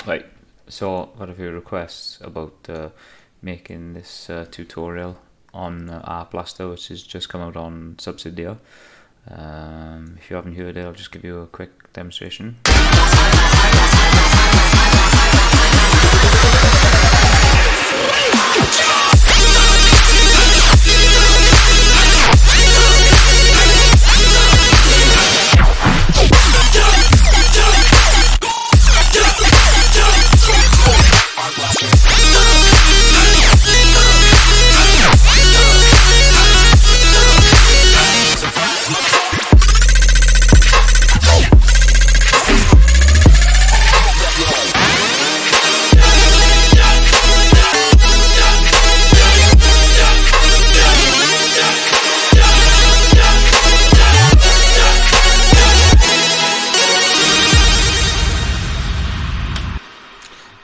Right, so got a few requests about making this tutorial on Arp Blaster, which has just come out on Subsidia. If you haven't heard it, I'll just give you a quick demonstration.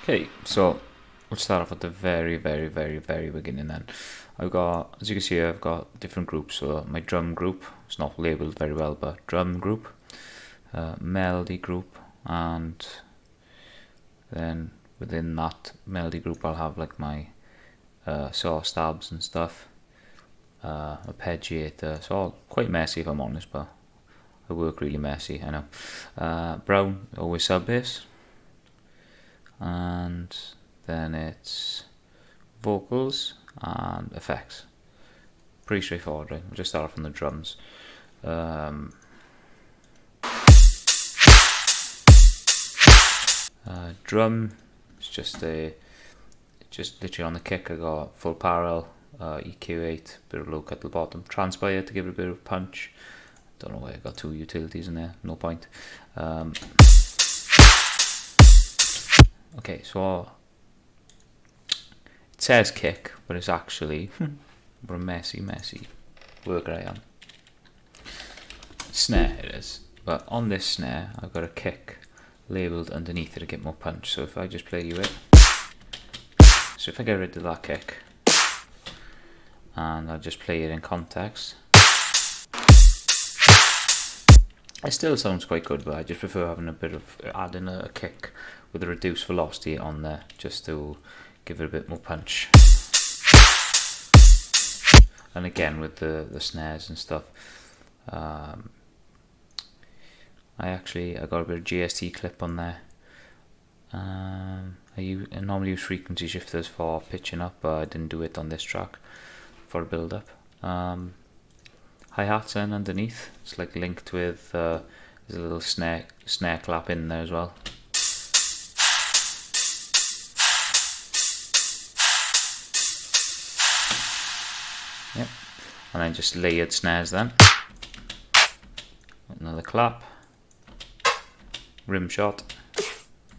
Okay, so we'll start off at the very beginning then. I've got, as you can see here, I've got different groups. So my drum group, it's not labelled very well, but drum group, melody group, and then within that melody group I'll have like my saw stabs and stuff, arpeggiator. It's all quite messy if I'm honest, but I work really messy, I know. Brown, always sub bass. And then it's vocals and effects. Pretty straightforward, right? We'll just start off on the drums. Drum is just literally on the kick. I got full parallel, EQ8, bit of low cut at the bottom, transpire to give it a bit of punch. Don't know why I got two utilities in there, no point. Okay, so it says kick, but it's actually what a messy worker I am. Snare it is, but on this snare I've got a kick labelled underneath it to get more punch. So if I just play you it, so if I get rid of that kick and I just play it in context, it still sounds quite good, but I just prefer having a bit of adding a kick with a reduced velocity on there just to give it a bit more punch. And again with the snares and stuff, I got a bit of GST clip on there. I normally use frequency shifters for pitching up, but I didn't do it on this track for a build up. Hi-hats in underneath, it's like linked with there's a little snare clap in there as well. Yep, and then just layered snares then. Another clap, rim shot,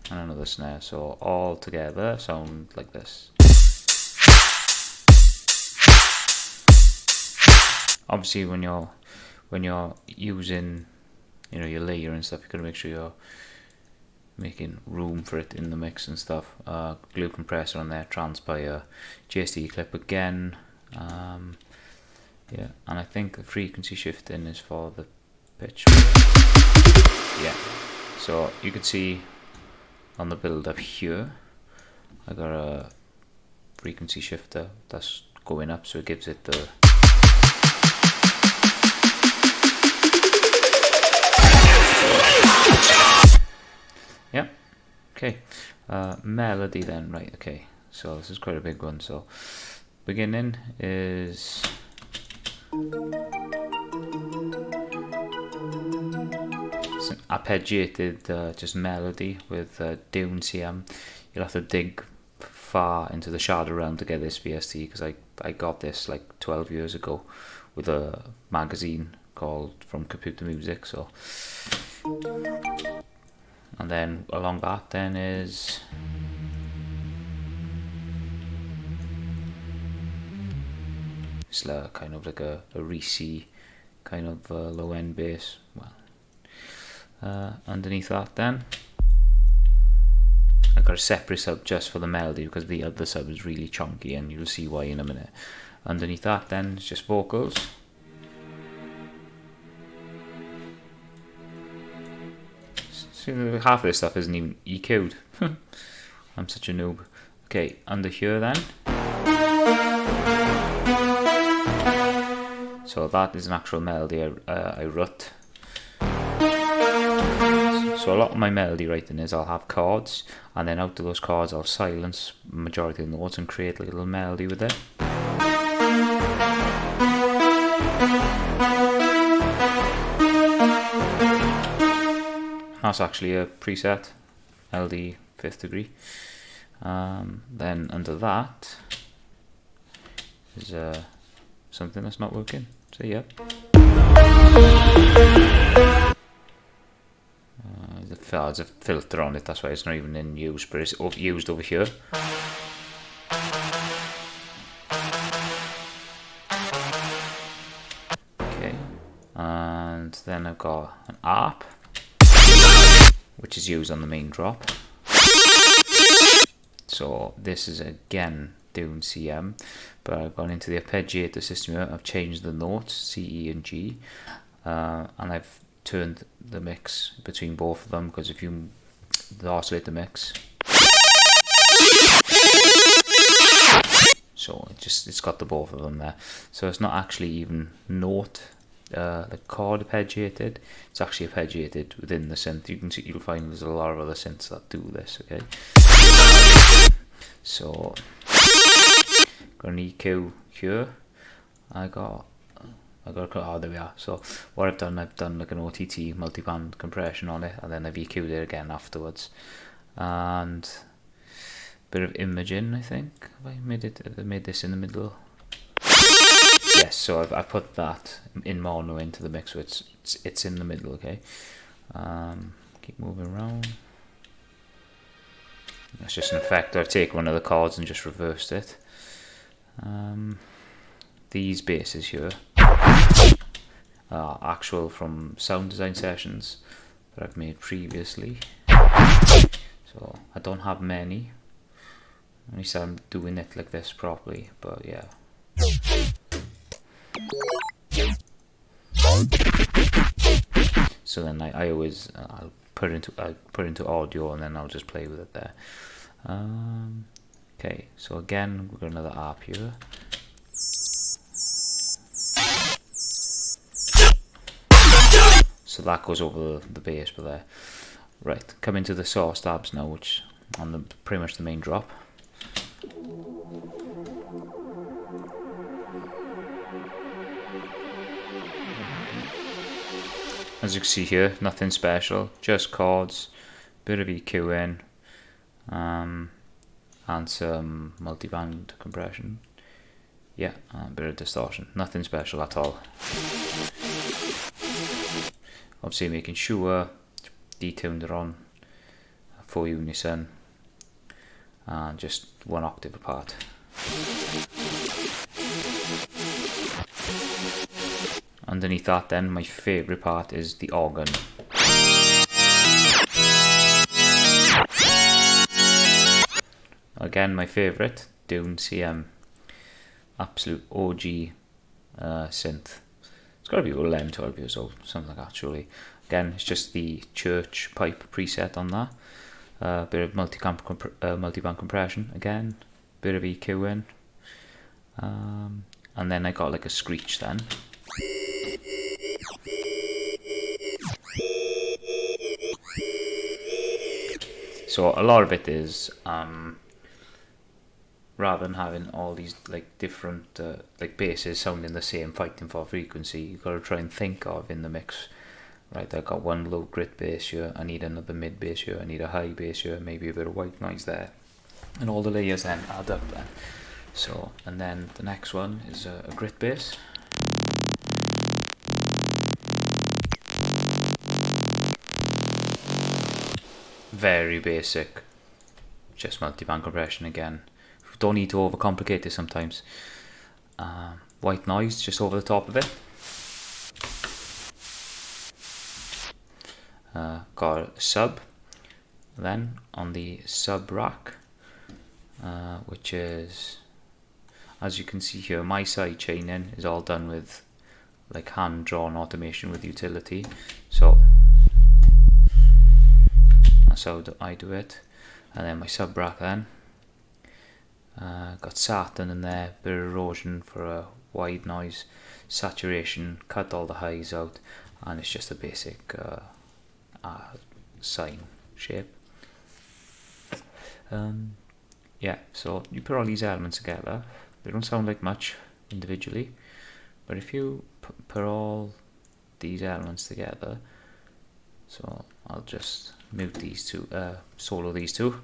and another snare. So all together sound like this. Obviously, when you're using, your layer and stuff, you gotta make sure you're making room for it in the mix and stuff. Glue compressor on there, transpire, GST clip again. Yeah, and I think the frequency shifting is for the pitch. Yeah, so you can see on the build up here, I got a frequency shifter that's going up, so it gives it the yeah. Okay, melody then, right? Okay, so this is quite a big one. So beginning is it's an arpeggiated just melody with Dune CM. You'll have to dig far into the shadow realm to get this VST, because I got this like 12 years ago with a magazine called From Computer Music. So, and then along that then is it's kind of like a Reese kind of low end bass. Well, underneath that then I got a separate sub just for the melody, because the other sub is really chunky, and you'll see why in a minute. Underneath that then it's just vocals. See, half of this stuff isn't even EQ'd. I'm such a noob. Okay, under here then. So that is an actual melody I wrote. So a lot of my melody writing is I'll have chords, and then out of those chords I'll silence the majority of the notes and create a little melody with it. That's actually a preset, LD 5th degree. Then under that is something that's not working. So yeah. There's a filter on it, that's why it's not even in use, but it's used over here. Okay, and then I've got an ARP, which is used on the main drop. So this is again doing CM, but I've gone into the arpeggiator system here. I've changed the notes C, E and G, and I've turned the mix between both of them, because if you oscillate the mix, so it's got the both of them there. So it's not actually even note the chord arpeggiated, it's actually arpeggiated within the synth. You can see, you'll find there's a lot of other synths that do this. Okay, so got an EQ here. Oh, there we are. So what I've done like an OTT multiband compression on it, and then I've EQ'd it again afterwards, and a bit of imaging. I think have I made this in the middle. Yes, so I've put that in mono into the mix, so it's in the middle. Okay, keep moving around. That's just an effect. I've taken one of the chords and just reversed it. These basses here are actual from sound design sessions that I've made previously. So I don't have many. At least I'm doing it like this properly, but yeah. So then I always I'll put it into audio, and then I'll just play with it there. Okay, so again we've got another ARP here. So that goes over the bass but there. Right, come into the saw stabs now, which on pretty much the main drop. As you can see here, nothing special, just chords, bit of EQing, and some multiband compression. Yeah, a bit of distortion. Nothing special at all. Obviously making sure detuned are on for unison and just one octave apart. Underneath that then, my favourite part is the organ. Again, my favourite, Dune CM. Absolute OG synth. It's got to be over 11, 12 years old, something like that surely. Again, it's just the church pipe preset on that. Bit of multiband compression, again, bit of EQing. And then I got like a screech then. So a lot of it is rather than having all these like different like basses sounding the same, fighting for frequency, you've got to try and think of in the mix. Right, I got one low grit bass here, I need another mid bass here, I need a high bass here, maybe a bit of white noise there, and all the layers then add up then. So, and then the next one is a grit bass. Very basic, just multiband compression again. Don't need to overcomplicate this sometimes. White noise just over the top of it. Got a sub then on the sub rack, which is, as you can see here, my side chaining is all done with like hand drawn automation with utility. So That's how I do it. And then my sub rack then. Got Saturn in there, bit of erosion for a wide noise, saturation, cut all the highs out, and it's just a basic sine shape. Yeah, so you put all these elements together, they don't sound like much individually, but if you put all these elements together, so I'll just mute these two, solo these two.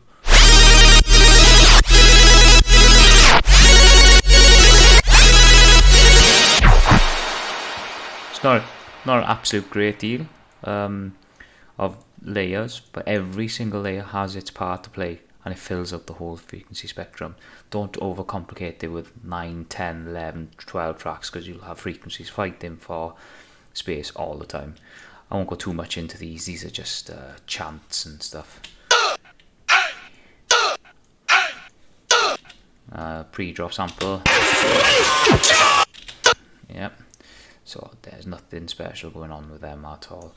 It's not an absolute great deal of layers, but every single layer has its part to play, and it fills up the whole frequency spectrum. Don't overcomplicate it with 9, 10, 11, 12 tracks, because you'll have frequencies fighting for space all the time. I won't go too much into these. These are just chants and stuff. Pre-drop sample. Yep. So there's nothing special going on with them at all.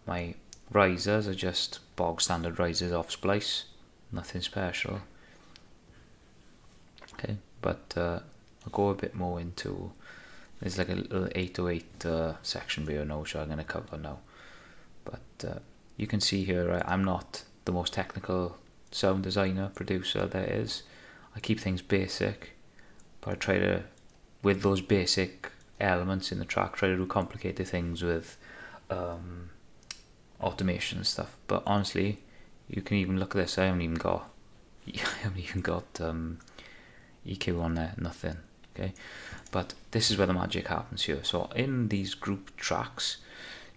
My risers are just bog standard risers off splice. Nothing special. Okay, but I'll go a bit more into. There's like a little 808 section here now, which I'm going to cover now. But you can see here, right, I'm not the most technical sound designer, producer there is. I keep things basic, but I try to, with those basic elements in the track, try to do complicated things with automation and stuff. But honestly, you can even look at this. I haven't even got EQ on there, nothing. Okay, but this is where the magic happens here. So in these group tracks,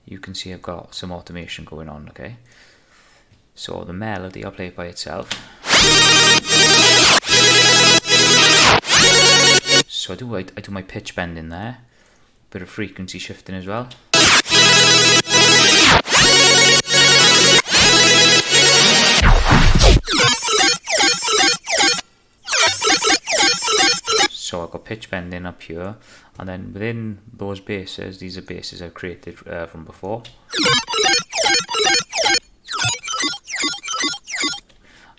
you can see I've got some automation going on. Okay, so the melody I'll play it by itself. So I do my pitch bend in there, bit of frequency shifting as well. So I've got pitch bending up here, and then within those basses, these are basses I've created from before.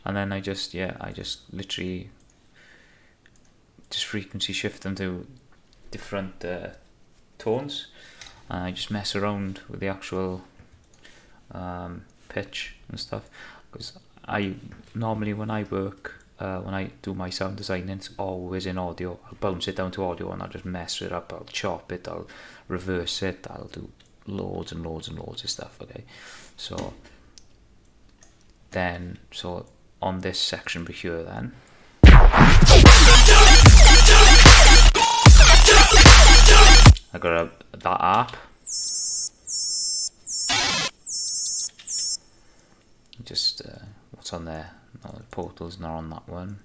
And then I just literally just frequency shift them to different tones, and I just mess around with the actual pitch and stuff, because I normally when I work when I do my sound design, it's always in audio. I'll bounce it down to audio and I'll just mess it up. I'll chop it, I'll reverse it, I'll do loads and loads and loads of stuff. Okay, so on this section here then, I got that Arp. Just what's on there? No, the portal's not on that one.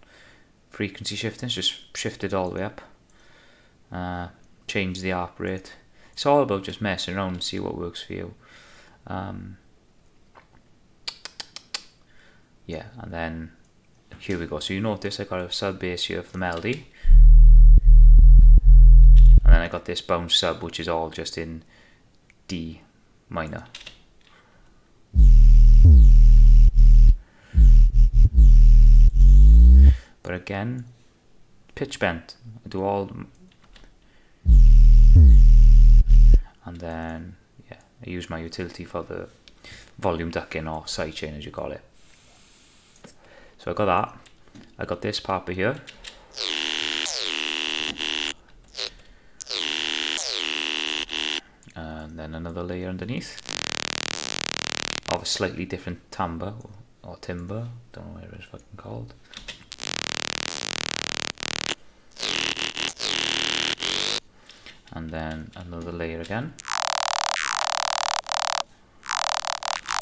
Frequency shifting, it's just shifted all the way up. Change the Arp rate. It's all about just messing around and see what works for you. Yeah, and then here we go. So you notice I got a sub bass here for the melody, and then I got this bounce sub, which is all just in D minor. But again, pitch bent. I do all, and then yeah, I use my utility for the volume ducking or sidechain as you call it. So I got that. I got this part here. And then another layer underneath of a slightly different timbre or timbre. Don't know what it is fucking called. And then another layer again.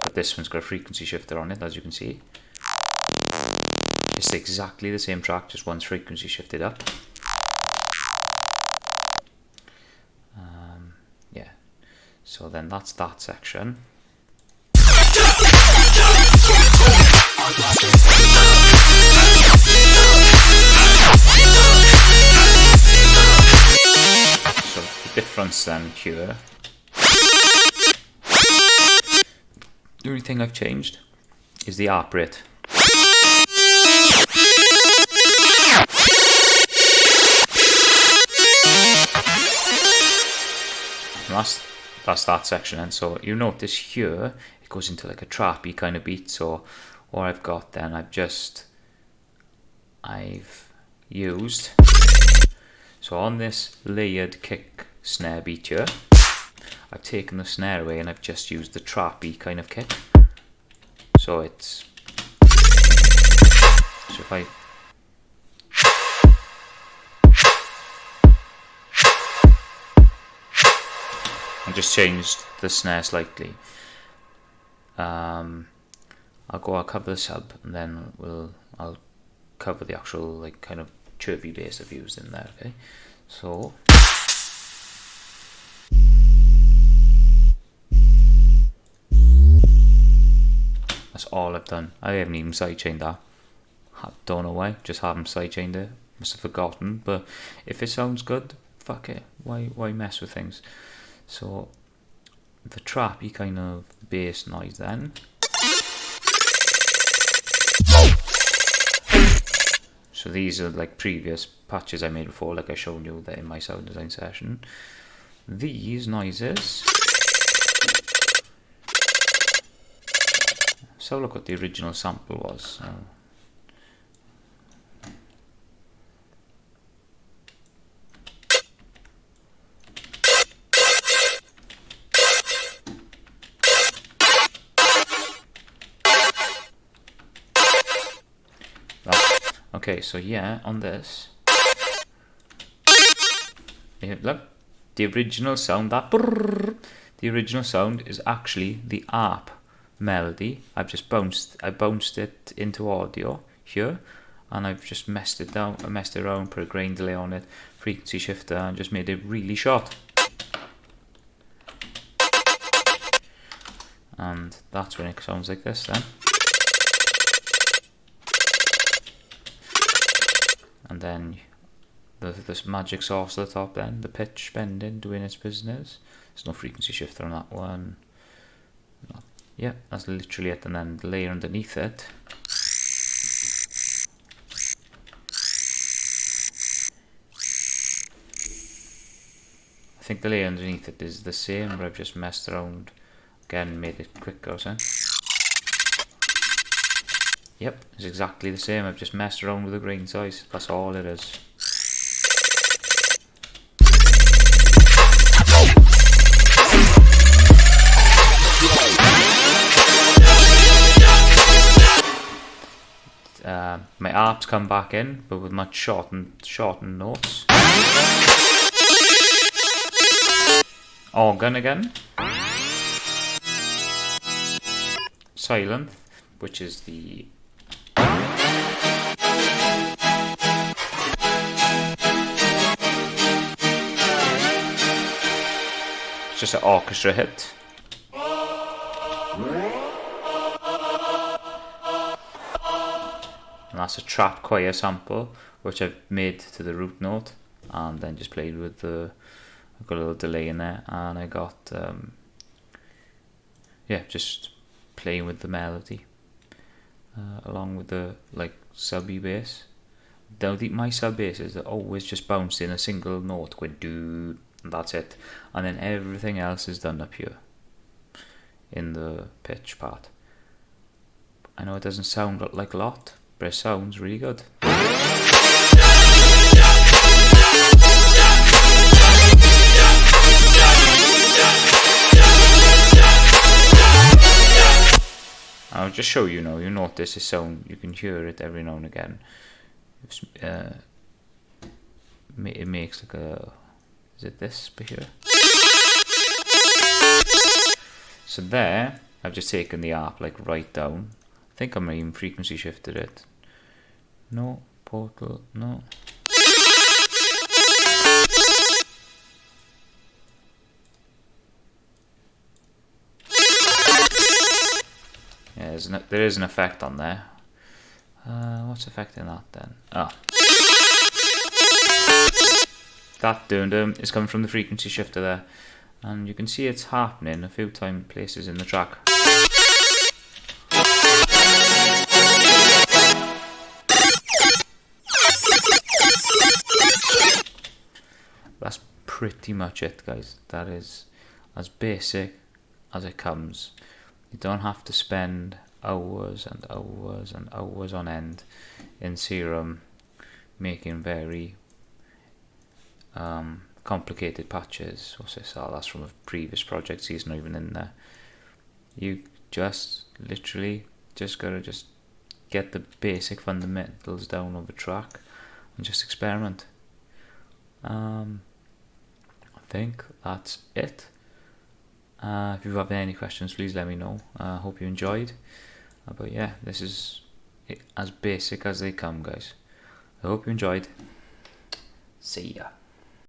But this one's got a frequency shifter on it, as you can see. It's exactly the same track, just one's frequency shifted up. Yeah, so then that's that section. So the difference then here, the only thing I've changed is the arp rate. And that's that section. And so you notice here it goes into like a trappy kind of beat. So what I've got then, I've used, so on this layered kick snare beat here, I've taken the snare away and I've just used the trappy kind of kick. So it's, so if I just changed the snare slightly. I'll cover the sub, and then I'll cover the actual like kind of chirpy bass I've used in there. Okay, so that's all I've done. I haven't even sidechained that. Don't know why, just haven't sidechained it. Must have forgotten. But if it sounds good, fuck it. Why mess with things? So the trappy kind of bass noise then. So these are like previous patches I made before, like I showed you that in my sound design session. These noises. So look what the original sample was. Okay, so yeah, on this, look, the original sound, the original sound is actually the arp melody. I bounced it into audio here, and I've just messed it down, I messed it around, put a grain delay on it, frequency shifter, and just made it really short. And that's when it sounds like this then. And then this magic sauce at the top then, the pitch bending, doing its business. There's no frequency shifter on that one. No. Yeah, that's literally it. And then the layer underneath it. I think the layer underneath it is the same, but I've just messed around again, made it quicker, so. Yep, it's exactly the same. I've just messed around with the grain size. That's all it is. My arps come back in, but with much shortened notes. Organ again. Silent, which is the it's just an orchestra hit. And that's a trap choir sample, which I've made to the root note, and then just played with the. I've got a little delay in there, and I got yeah, just playing with the melody along with the like subby bass. Now my sub basses are always just bounced in a single note, going do, and that's it, and then everything else is done up here in the pitch part. I know it doesn't sound like a lot, but it sounds really good. I'll just show you now. You notice the sound. You can hear it every now and again. It makes like a. Is it this bit here? So there, I've just taken the arp like right down. I think I might even frequency shifted it. No portal. No. Yeah, there is an effect on there. What's affecting that then? Ah. That dum-dum is coming from the frequency shifter there. And you can see it's happening a few places in the track. pretty much it, guys. That is as basic as it comes. You don't have to spend hours and hours and hours on end in Serum making very complicated patches. What's this? Oh, that's from a previous project, so he's not even in there. You just literally just gotta just get the basic fundamentals down of a track and just experiment. I think that's it. If you have any questions, please let me know. I hope you enjoyed. But yeah, this is as basic as they come, guys. I hope you enjoyed. See ya.